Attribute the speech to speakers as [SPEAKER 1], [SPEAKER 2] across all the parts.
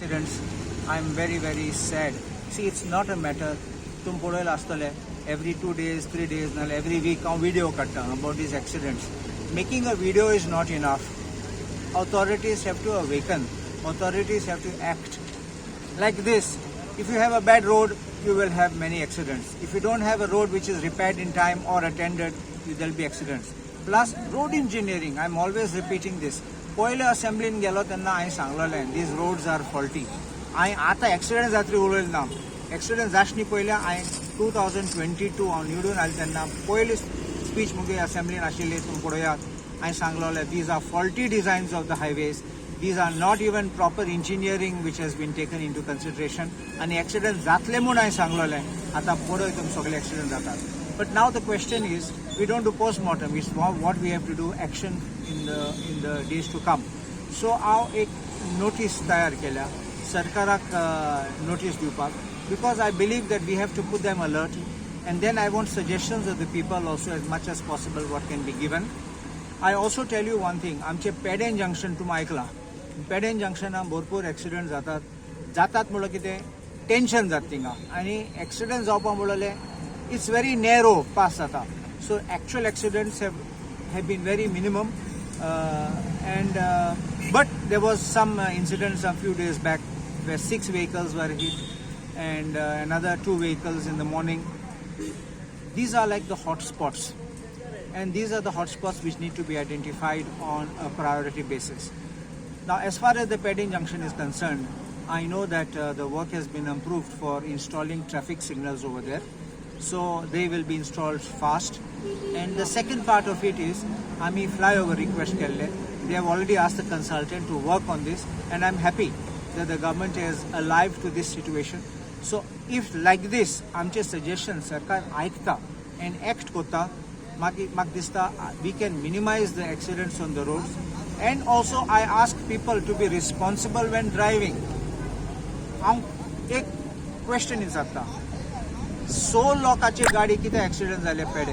[SPEAKER 1] Accidents, I'm very sad. See, it's not a matter. तुम पढ़े लास्तले every 2 days, 3 days, नाल every week हम video करता about these accidents. Making a video is not enough. Authorities have to awaken. Authorities have to act. Like this, if you have a bad road, you will have many accidents. If you don't have a road which is repaired in time or attended, there will be accidents. Plus, road engineering, I'm always repeating this. पहिले असेंब्लीन गेलो तेन्ना हांवें सांगलोलें these roads are faulty. हांवें आतां accident जातरी उलयलें ना. Accident जाचनी पयलीं हांवें 2022 हांव निवडून आयलें तेन्ना पयली स्पीच मुगे असेंब्लीन आशिल्ली तुमी पळयात. हांवें सांगलोलें these are faulty designs of the highways. These are not even proper engineering which has been taken into consideration. And accident जातले म्हूण हांवें सांगलोलें. आतां पळय तुमी सगळे एक्सिडेंट जातात. But now the question is, we don't do post-mortem. It's what we have to do, action in the days to come. So हांव एक notice तयार केल्या सरकाराक notice दिवपाक, because I believe that we have to put them alert, and then I want suggestions of the people also as much as possible what can be given. I also tell you one thing, आमचे Peden junction तुमी आयकलां. Peden जंक्शनाक भरपूर accident जातात म्हणल्यार कितें tension जाता थिंगा, आनी एक्सिडेंट जावपा म्हणल्यार it's very narrow pass जाता. So actual accidents have been very minimum, but there was some incidents a few days back where 6 vehicles were hit and another 2 vehicles in the morning. These are like the hot spots, and these are the hot spots which need to be identified on a priority basis. Now, as far as the Pedin junction is concerned, I know that the work has been approved for installing traffic signals over there. So they will be installed fast. And the second part of it is, आमी flyover request केले. They have already asked the consultant to work on this, and I'm happy that the government is alive to this situation. So if like this, आमचे suggestions सरकार आयकता and act कोता, म्हाका दिसता we can minimize the accidents on the roads. And also I ask people to be responsible when driving. हांव एक question विचारता. 100 लोकांची गाडी कितें एक्सिडेंट जाले पेडे?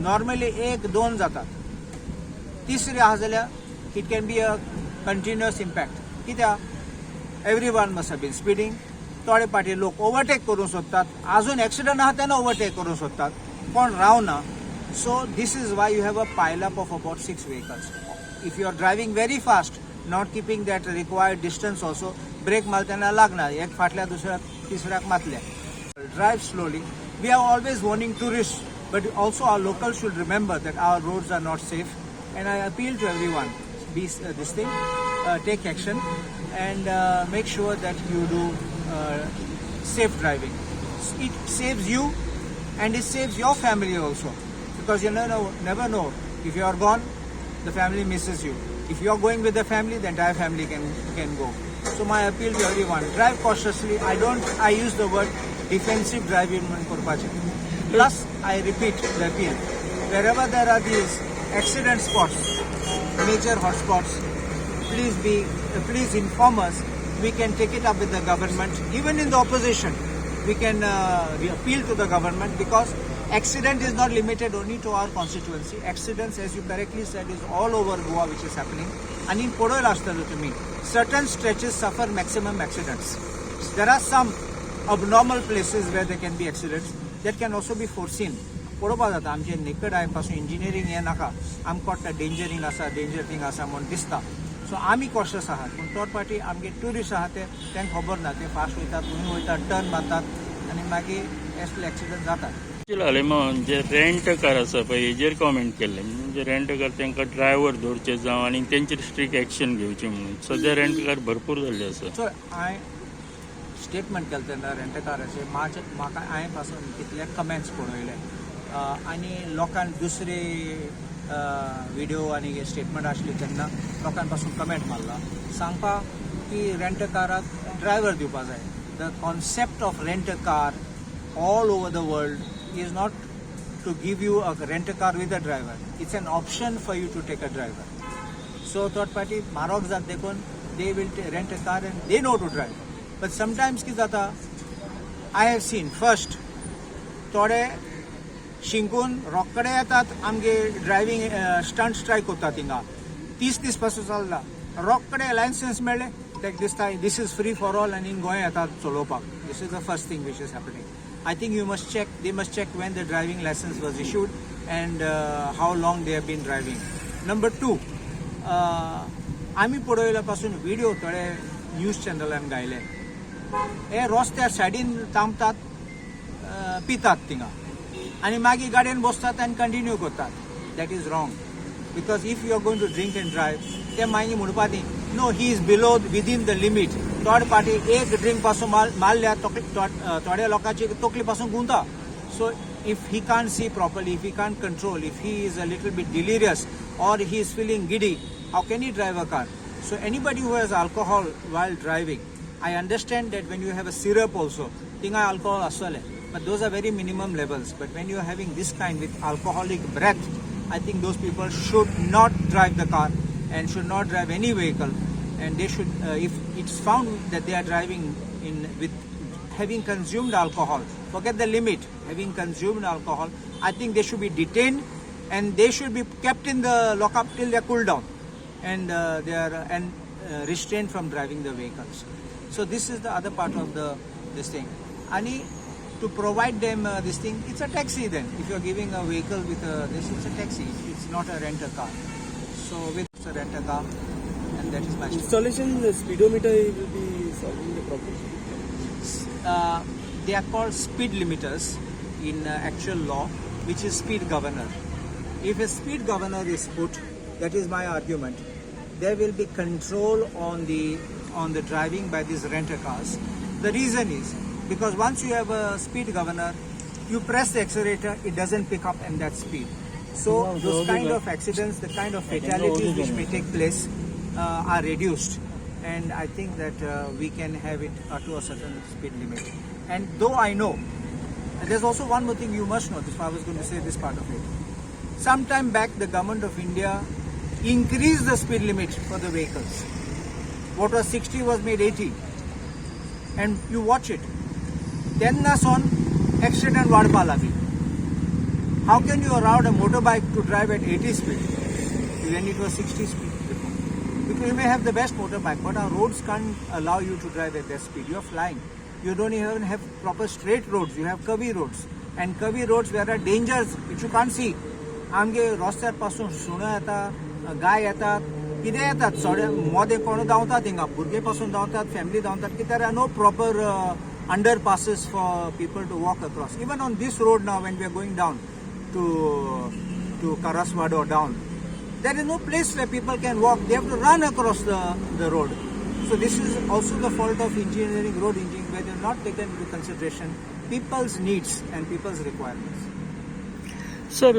[SPEAKER 1] नॉर्मली 1-2 जातात. तिसरी आहा जाल्यार it can be a continuous impact. कित्याक everyone must have been speeding. थोडे पाटी लोक ओवरटेक करूंक सोदतात, अजून एक्सिडेंट आहा तेन्ना ओवरटेक करूंक सोदतात, कोण रावना. So this is why you have a pile up of about 6 vehicles. If you are driving very fast, not keeping that required distance also, brake मारता तेन्ना लागना, एक फाटल्या दुसऱ्याक तिसऱ्याक मातले. Drive slowly. We are always warning tourists, but also our locals should remember that our roads are not safe. And I appeal to everyone, take action and make sure that you do safe driving. It saves you and it saves your family also, because you never know, if you are gone, the family misses you. If you are going with the family, the entire family can go. So my appeal to everyone, drive cautiously. I use the word defensive driving करपाचे. Plus, I repeat the appeal. Wherever there are these accident spots, major hotspots, please inform us. We can take it up with the government. Even in the opposition, we can appeal to the government, because accident is not limited only to our constituency. Accidents, as you correctly said, is all over Goa which is happening. And in Podol Astalo to me, certain stretches suffer maximum accidents. There are some abnormal places where there can be accidents that can also be foreseen. पळोवपा जाता आमचे necked आय पासून engineering हें नाका, आमकां danger thing आसा म्हूण दिसता. सो आमी कॉशियस आहात, पूण थर्ड पार्टी आमगे ट्युरिस्ट आहा तेंकां खबर ना, ते फास्ट वयतात, खंय वयतात, टर्न मारतात आनी मागीर असले एक्सिडेंट जातात.
[SPEAKER 2] म्हणजे रेंट कार आसा पळय, हेजेर कॉमेंट केल्लें, म्हणजे रेंट कार तांकां ड्रायव्हर धरचे जावं आनी तेंचेर स्ट्रिक्ट एक्शन घेवची म्हणून. सद्या रेंट कार भरपूर जाल्ले आसा.
[SPEAKER 1] सो हांवें स्टेटमेंट केलें तेन्ना रेंट काराचे म्हाका हांवें पासून कितले कमेंट्स पळयले, आनी लोकांक दुसरे व्हिडिओ आनी स्टेटमेंट आसले तेन्ना लोकां पासून कमेंट मारला सांगपा की रेंट काराक ड्रायव्हर दिवपा जाय. The concept of rent car all over the world is not to give you a rent car with a driver. It's an option for you to take a driver. So third party म्हारग जात देखून they will rent a car and they know to drive. But sometimes कितें जाता, I have seen first थोडे शिंकून रोकडे येतात आमगे driving stunt strike कोत्तात थिंगा 30 पासून चलता. रोकडे लायसन्स मेळ्ळे like this time, this is free for all and in Goan येतात चलोवपाक. This is the first thing which is happening. I think you must check, they must check when the driving license was issued and how long they have been driving. Number 2, आम्ही पळयल्यापासून video थोडे news चॅनलान गायले. हे रस्त्यार सायडीन थांबतात, पितात थिंगा आनी मागीर गाडयेन बसतात आनी कंटिन्यू करतात. That is wrong. Because if you are going to drink and drive ते मागीर म्हणपाक न्ही no he is below within the limit. Third party एक ड्रिंक पासून मारल्या थोड्या लोकांची तकली पासून गुंता. सो if he can't see properly, if he can't control, if he is a little bit delirious or he is feeling giddy, how can he drive a car? So anybody who has alcohol while driving, I understand that when you have a syrup also, tinga alcohol asale, but those are very minimum levels. But when you are having this kind with alcoholic breath, I think those people should not drive the car and should not drive any vehicle. And they should, if it's found that they are driving with having consumed alcohol, forget the limit, having consumed alcohol, I think they should be detained and they should be kept in the lockup till they cool down and they are restrained from driving the vehicles. So this is the other part of this thing. And to provide them this thing, it's a taxi then. If you're giving a vehicle with this, it's a taxi. It's not a rent-a-car. So with a rent-a-car, and that is my
[SPEAKER 3] installation. The speedometer will be solving the problem.
[SPEAKER 1] They are called speed limiters in actual law, which is speed governor. If a speed governor is put, that is my argument, there will be control on the driving by these rent-a-cars. The reason is because once you have a speed governor, you press the accelerator, it doesn't pick up at that speed. So those kind of accidents, the kind of fatalities which may take place are reduced. And I think that we can have it to a certain speed limit. And though I know, and there's also one more thing you must know, this I was going to say this part of it. Sometime back, the government of India increased the speed limit for the vehicles. What was 60 was made 80. And you watch it. Then on accident wadpa lagi. How can you allow a motorbike to drive at 80 speed when it was 60 speed? Because you may have the best motorbike, but our roads can't allow you to drive at that speed. You are flying. You don't even have proper straight roads. You have curvy roads. And curvy roads, there are dangers which you can't see. आमगे रस्त्यार पासून सुणो येता, गाय येतात, कितें येतात, चोडे मोदे कोण धांवतात हिंगा, भुरगे पासून धांवतात, फॅमिली धांवतात, की there are no proper underpasses for people to walk across. Even on this road now, when we are going down to Karaswado down, there is no place where people can walk. They have to run across the road. So this is also the fault of engineering, road engineering, where they have not taken into consideration people's needs and people's requirements.
[SPEAKER 2] Sir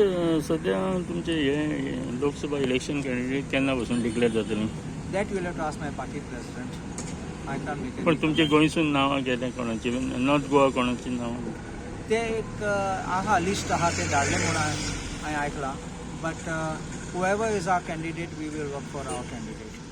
[SPEAKER 2] सध्या तुमचे हे Lok Sabha election candidate केन्ना पासून declare जातली?
[SPEAKER 1] That you will have to ask my party president. I can't make it.
[SPEAKER 2] पण तुमचे गोंयसून नांवां गेले कोणाची? नॉर्थ गोवा कोणाची नांवां?
[SPEAKER 1] ते एक आहा लिस्ट आहा ते धाडले म्हणून हांवें आयकलां. But whoever is our candidate, we will work for our candidate.